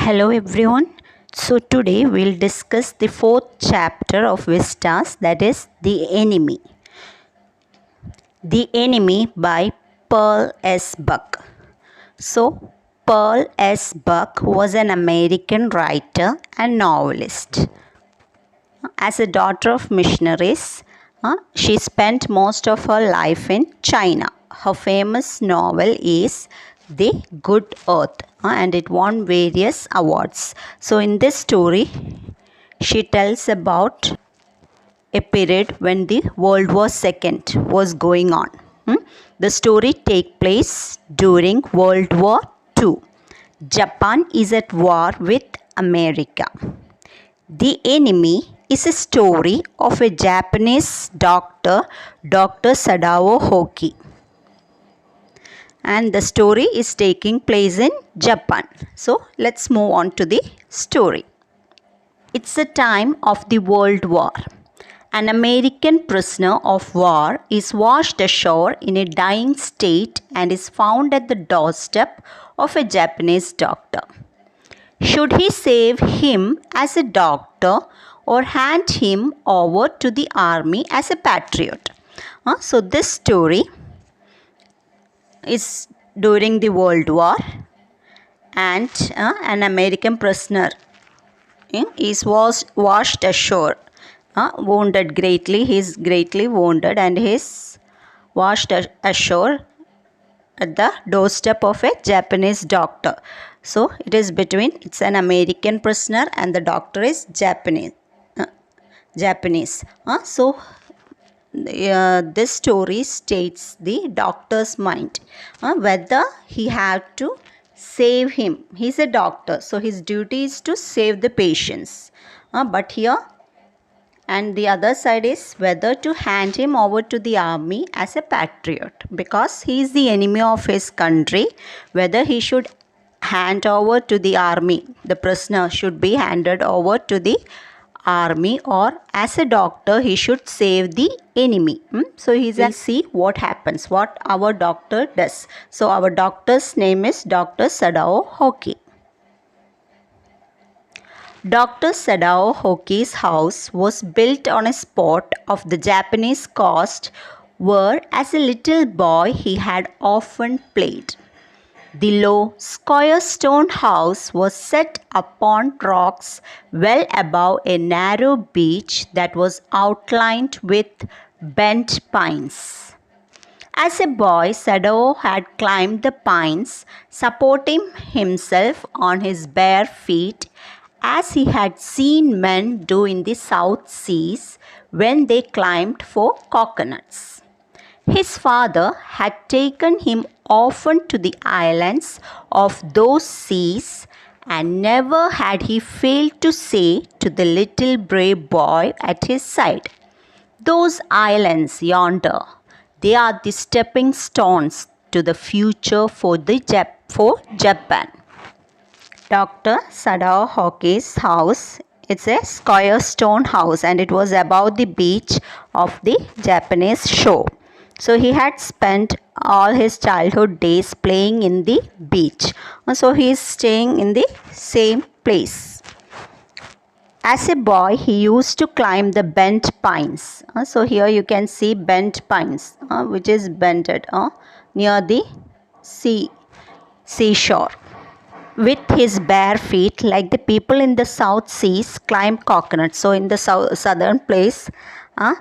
Hello everyone. So today we'll discuss the fourth chapter of Vistas, that is The Enemy. The Enemy by Pearl S. Buck. So Pearl S. Buck was an American writer and novelist. As a daughter of missionaries, she spent most of her life in China. Her famous novel is The Good Earth, and it won various awards. So, in this story, she tells about a period when the World War II was going on. The story takes place during World War II. Japan is at war with America. The Enemy is a story of a Japanese doctor, Dr. Sadao Hoki. And the story is taking place in Japan. So let's move on to the story. It's the time of the World War. An American prisoner of war is washed ashore in a dying state and is found at the doorstep of a Japanese doctor. Should he save him as a doctor or hand him over to the army as a patriot? So this story is during the World War, and an American prisoner was washed ashore, wounded greatly. He is greatly wounded and he is washed ashore at the doorstep of a Japanese doctor. So it's an American prisoner and the doctor is Japanese. So this story states the doctor's mind, whether he had to save him. He's a doctor, so his duty is to save the patients. But here, and the other side is whether to hand him over to the army as a patriot, because he is the enemy of his country. Whether he should hand over to the army, the prisoner should be handed over to the army, or as a doctor he should save the enemy. So we'll see what happens, what our doctor does. So our doctor's name is Dr. Sadao Hoki. Dr. Sadao Hoki's house was built on a spot of the Japanese coast where as a little boy he had often played. The low, square stone house was set upon rocks well above a narrow beach that was outlined with bent pines. As a boy, Sadao had climbed the pines, supporting himself on his bare feet, as he had seen men do in the South Seas when they climbed for coconuts. His father had taken him often to the islands of those seas, and never had he failed to say to the little brave boy at his side, "Those islands yonder, they are the stepping stones to the future for Japan." Dr. Sadao Hoki's house, it's a square stone house and it was above the beach of the Japanese shore. So he had spent all his childhood days playing in the beach. So he is staying in the same place. As a boy, he used to climb the bent pines. So here you can see bent pines, which is bended near the seashore. With his bare feet, like the people in the South Seas climb coconuts. So in the southern place,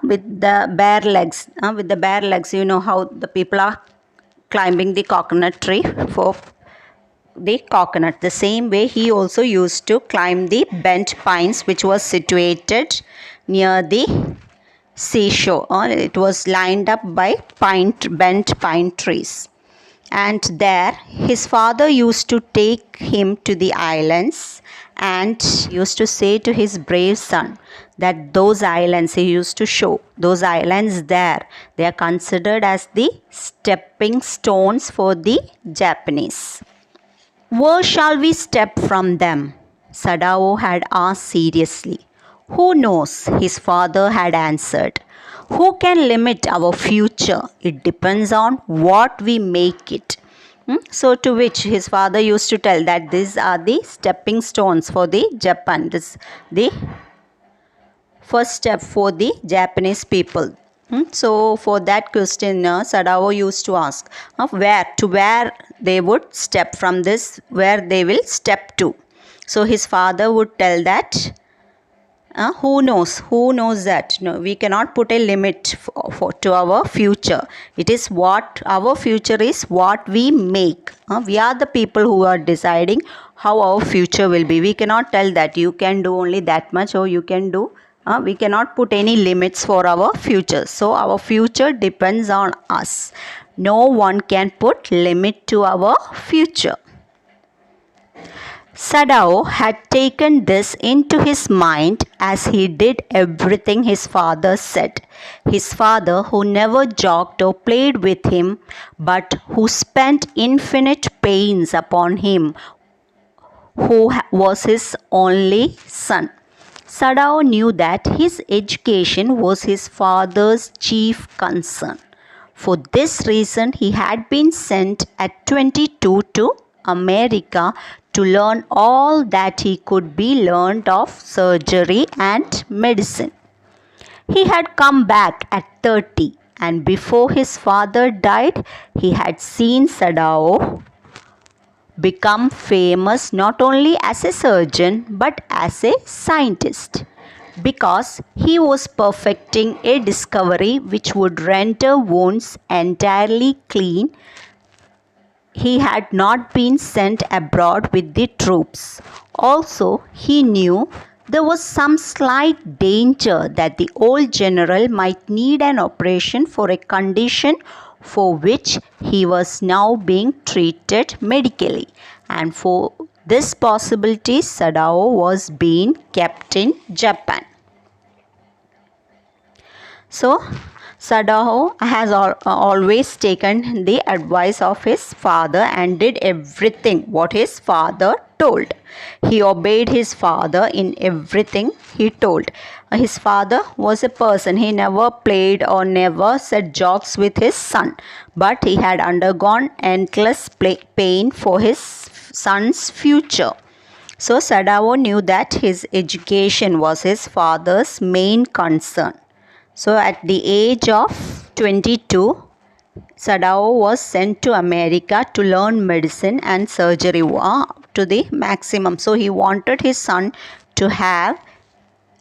with the bare legs, you know how the people are climbing the coconut tree for the coconut. The same way he also used to climb the bent pines, which was situated near the seashore. It was lined up by bent pine trees. And there his father used to take him to the islands and used to say to his brave son that those islands, he used to show those islands there, they are considered as the stepping stones for the Japanese. "Where shall we step from them?" Sadao had asked seriously. "Who knows?" his father had answered. "Who can limit our future? It depends on what we make it." So to which his father used to tell that these are the stepping stones for the Japan. This the first step for the Japanese people. So for that question, Sadao used to ask where they would step from this, where they will step to. So his father would tell that who knows that no, we cannot put a limit to our future. It is what our future is, what we make. We are the people who are deciding how our future will be. We cannot tell that you can do only that much or you can do. We cannot put any limits for our future. So our future depends on us. No one can put limit to our future. Sadao had taken this into his mind as he did everything his father said. His father, who never joked or played with him, but who spent infinite pains upon him, who was his only son. Sadao knew that his education was his father's chief concern. For this reason, he had been sent at 22 to America to learn all that he could be learned of surgery and medicine. He had come back at 30, and before his father died, he had seen Sadao become famous not only as a surgeon but as a scientist, because he was perfecting a discovery which would render wounds entirely clean. He had not been sent abroad with the troops. Also, he knew there was some slight danger that the old general might need an operation for a condition for which he was now being treated medically, and for this possibility Sadao was being kept in Japan. So Sadao has always taken the advice of his father and did everything what his father told. He obeyed his father in everything he told. His father was a person, he never played or never said jokes with his son, but he had undergone endless pain for his son's future. So Sadao knew that his education was his father's main concern. So at the age of 22, Sadao was sent to America to learn medicine and surgery to the maximum. So he wanted his son to have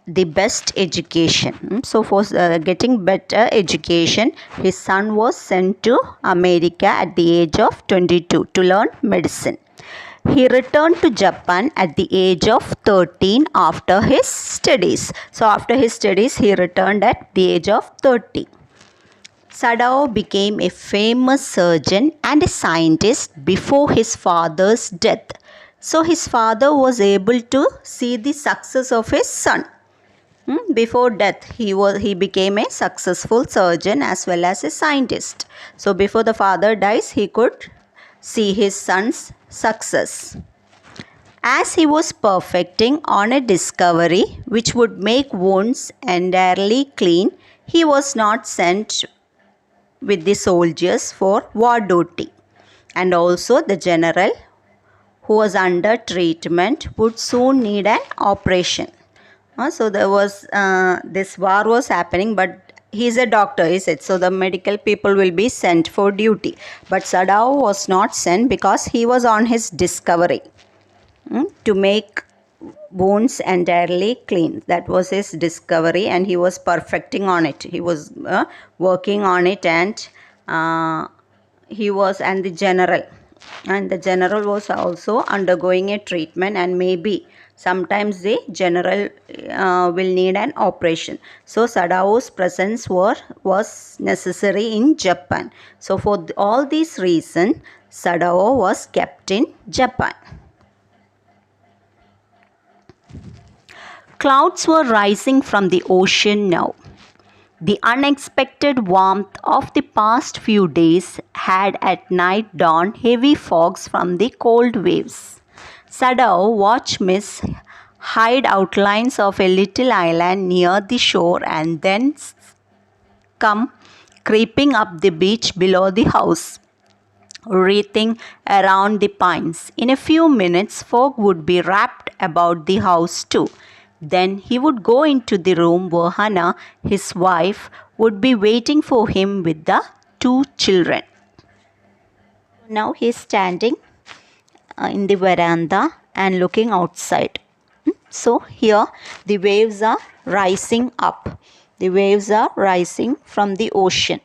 the best education. So for getting better education, his son was sent to America at the age of 22 to learn medicine. He returned to Japan at the age of 13 after his studies. So after his studies, he returned at the age of 30. Sadao became a famous surgeon and a scientist before his father's death. So his father was able to see the success of his son. Before death, he became a successful surgeon as well as a scientist. So before the father dies, he could see his son's success. As he was perfecting on a discovery which would make wounds entirely clean, he was not sent with the soldiers for war duty. And also the general who was under treatment would soon need an operation. So there was this war was happening, but he is a doctor, he said. So the medical people will be sent for duty. But Sadao was not sent because he was on his discovery to make wounds entirely clean. That was his discovery and he was perfecting on it. He was working on it, and the general was also undergoing a treatment, and maybe sometimes the general will need an operation. So Sadao's presence was necessary in Japan. So for all these reasons, Sadao was kept in Japan. Clouds were rising from the ocean now. The unexpected warmth of the past few days had at night drawn heavy fogs from the cold waves. Sadao watched Miss hide outlines of a little island near the shore and then come creeping up the beach below the house. wreathing around the pines. In a few minutes, fog would be wrapped about the house too. Then he would go into the room where Hannah, his wife, would be waiting for him with the two children. Now he is standing in the veranda and looking outside. So here the waves are rising up. The waves are rising from the ocean.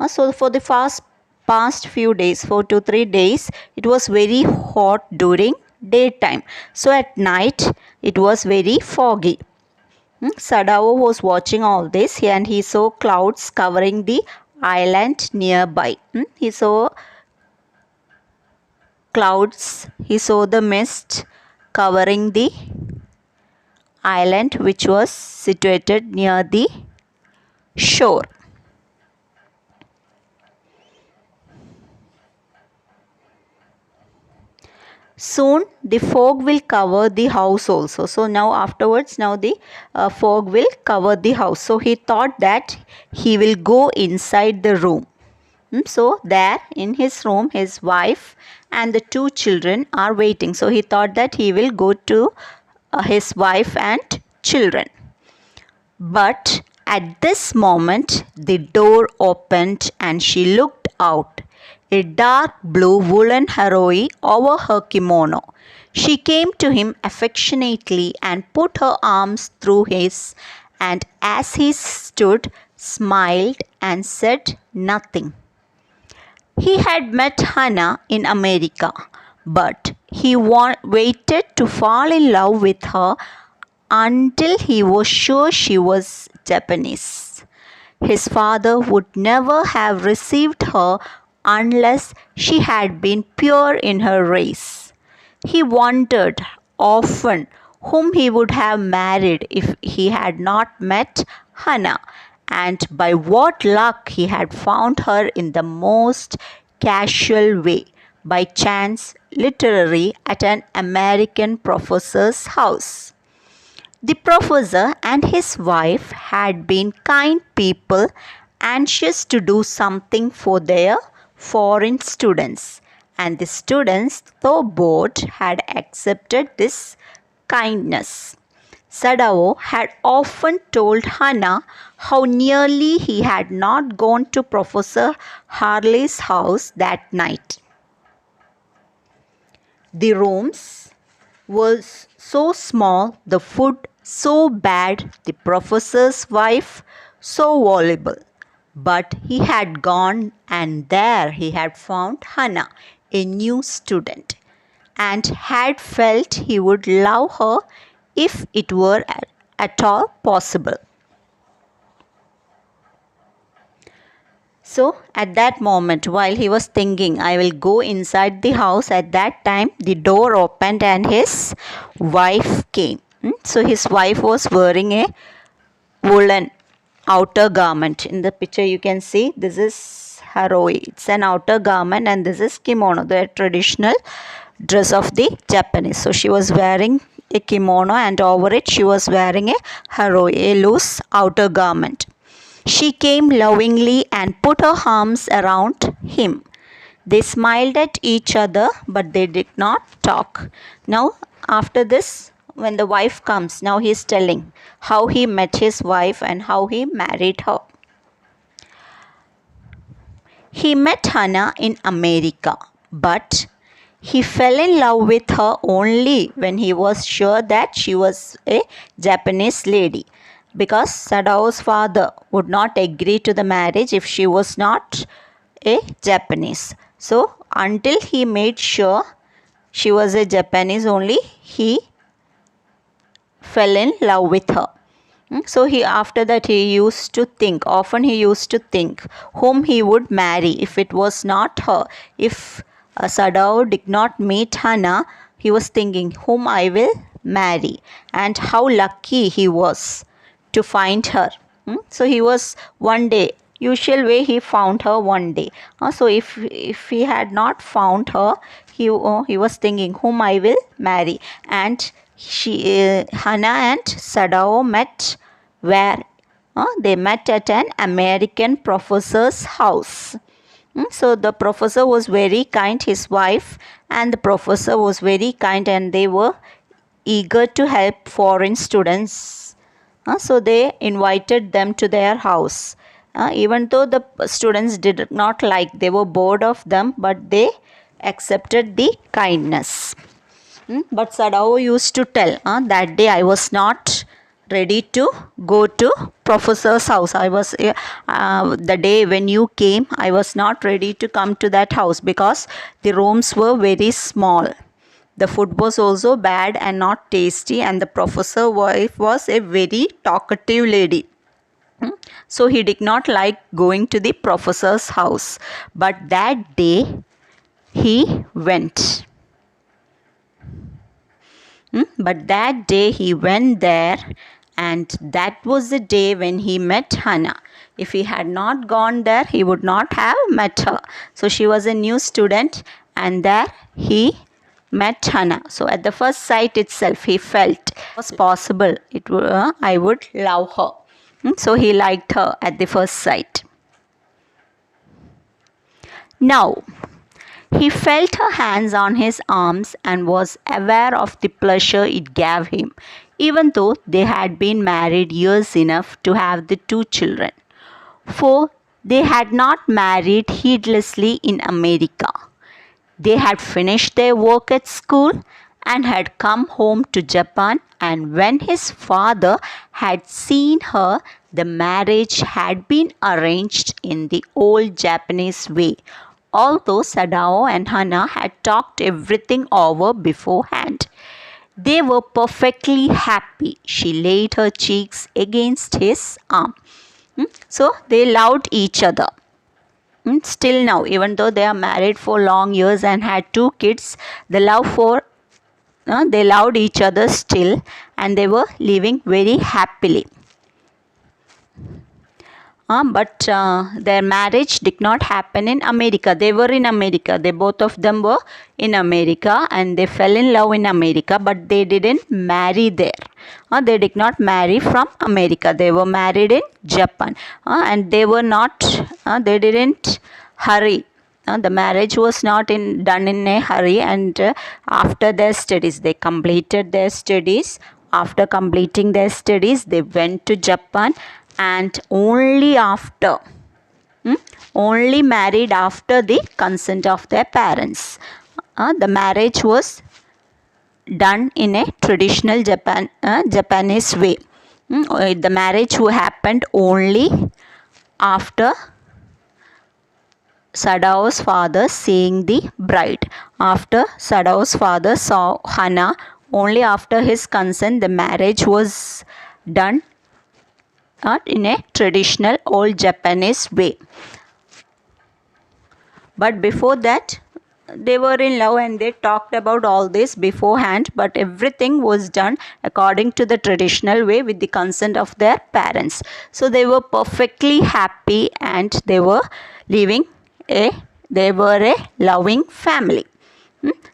So for the past few days, 4 to 3 days, it was very hot during daytime. So at night it was very foggy. Sadao was watching all this and he saw clouds covering the island nearby. He saw clouds, he saw the mist covering the island which was situated near the shore. Soon the fog will cover the house also. So now afterwards, now the fog will cover the house. So he thought that he will go inside the room. So there in his room, his wife and the two children are waiting. So he thought that he will go to his wife and children. But at this moment, the door opened and she looked out. A dark blue woolen haroi over her kimono. She came to him affectionately and put her arms through his, and as he stood, smiled and said nothing. He had met Hannah in America, but he waited to fall in love with her until he was sure she was Japanese. His father would never have received her unless she had been pure in her race. He wondered often whom he would have married if he had not met Hannah, and by what luck he had found her in the most casual way, by chance, literally at an American professor's house. The professor and his wife had been kind people, anxious to do something for their foreign students, and the students, though bored, had accepted this kindness. Sadao had often told Hannah how nearly he had not gone to Professor Harley's house that night. The rooms were so small, the food so bad, the professor's wife so voluble. But he had gone, and there he had found Hannah, a new student, and had felt he would love her if it were at all possible. So at that moment, while he was thinking, I will go inside the house, at that time the door opened and his wife came. So his wife was wearing a woolen outer garment. In the picture you can see this is haroi. It's an outer garment and this is kimono, the traditional dress of the Japanese. So she was wearing a kimono and over it she was wearing a haroi, a loose outer garment. She came lovingly and put her arms around him. They smiled at each other, but they did not talk. Now, after this, when the wife comes, now he is telling how he met his wife and how he married her. He met Hannah in America, but he fell in love with her only when he was sure that she was a Japanese lady, because Sadao's father would not agree to the marriage if she was not a Japanese. So until he made sure she was a Japanese only, he fell in love with her. So after that he used to think, often he used to think whom he would marry if it was not her. If Sadao did not meet Hannah, he was thinking whom I will marry, and how lucky he was to find her. So he was one day, usual way he found her one day. So if he had not found her, he was thinking whom I will marry. And Hannah and Sadao met where? They met at an American professor's house. So the professor was very kind, his wife and the professor was very kind, and they were eager to help foreign students. So they invited them to their house. Even though the students did not like, they were bored of them, but they accepted the kindness. But Sadao used to tell, that day I was not ready to go to professor's house. I was the day when you came, I was not ready to come to that house because the rooms were very small. The food was also bad and not tasty, and the professor wife was a very talkative lady. So he did not like going to the professor's house. But that day he went. But that day he went there, and that was the day when he met Hannah. If he had not gone there, he would not have met her. So she was a new student, and there he met Hannah. So at the first sight itself, he felt it was possible. I would love her. So he liked her at the first sight. Now, he felt her hands on his arms and was aware of the pleasure it gave him, even though they had been married years enough to have the two children. For they had not married heedlessly in America. They had finished their work at school and had come home to Japan, and when his father had seen her, the marriage had been arranged in the old Japanese way, although Sadao and Hana had talked everything over beforehand. They were perfectly happy. She laid her cheeks against his arm. So they loved each other. Still now, even though they are married for long years and had two kids, they loved each other still, and they were living very happily. But their marriage did not happen in America. They were in America. Both of them were in America, and they fell in love in America, but they didn't marry there. They did not marry from America. They were married in Japan, and they were not. They didn't hurry. The marriage was not done in a hurry, and after their studies, they completed their studies. After completing their studies, they went to Japan, and only married after the consent of their parents. The marriage was done in a traditional Japanese way. The marriage happened only after Sadao's father seeing the bride. After Sadao's father saw Hana, only after his consent the marriage was done in a traditional old Japanese way. But before that, they were in love and they talked about all this beforehand, but everything was done according to the traditional way with the consent of their parents. So they were perfectly happy, and they were a loving family.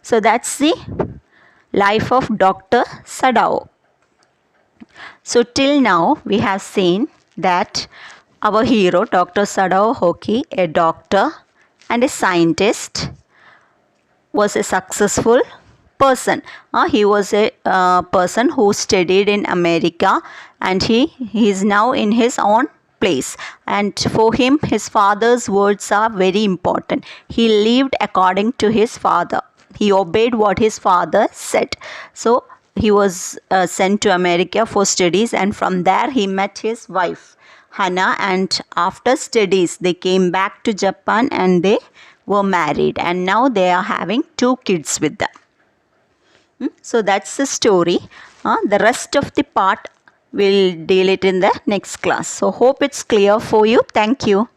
So that's the life of Dr. Sadao. So till now we have seen that our hero Dr. Sadao Hoki, a doctor and a scientist, was a successful person. He was a person who studied in America, and he is now in his own place. And for him, his father's words are very important. He lived according to his father. He obeyed what his father said. So he was sent to America for studies, and from there he met his wife Hana, and after studies they came back to Japan and they were married, and now they are having 2 kids with them. So that's the story. The rest of the part we'll deal it in the next class. So hope it's clear for you. Thank you.